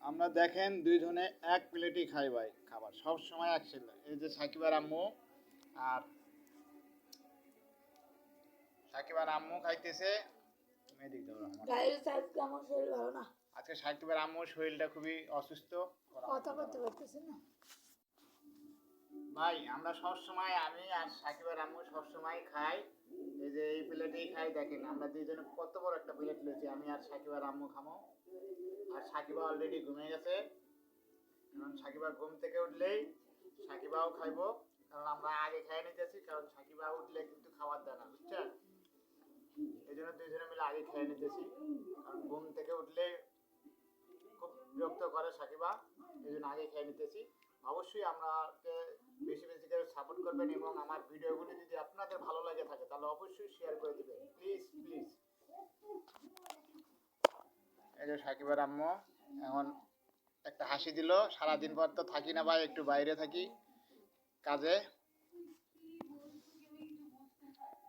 আমরা দেখেন দুইজনে এক প্লেটই খাই ভাই, খাবার সব সময় একসাথে। এই যে সাকিবার আম্মু আর সাকিবার আম্মু খাইতেছে। আজকে সাকিবার আম্মুর শরীরটা খুবই অসুস্থ, কথা বলতে পারতেছি না ভাই। আমরা সবসময়, আমি আর সাকিবার আম্মু সবসময় খাই এই যে এই প্লেটেই খাই। দেখেন আমরা দুইজনে কত বড় একটা প্লেট লইছি, আমি আর সাকিবার আম্মু খামো। আর সাকিবা অলরেডি ঘুমিয়ে গেছে, কারণ সাকিবা ঘুম থেকে উঠলেই সাকিবাও খাইবো, কারণ আমরা আগে খেয়ে নিতেছি, কারণ সাকিবা উঠলে কিন্তু খাবার দেয় না, বুঝছেন? এই জন্য দুইজনে মিলে আগে খেয়ে নিতেছি, কারণ ঘুম থেকে উঠলে খুব বিরক্ত করে সাকিবা, এই জন্য আগে খেয়ে নিতেছি। অবশ্যই আমাকে বেশি বেশি করে সাপোর্ট করবেন, এবং আমার ভিডিওগুলি যদি আপনাদের ভালো লাগে থাকে তাহলে অবশ্যই শেয়ার করে দিবেন, প্লিজ প্লিজ। এই যে সাকিবার আম্মু এখন একটা হাসি দিল। সারাদিন পর তো থাকি না ভাই, একটু বাইরে থাকি কাজে।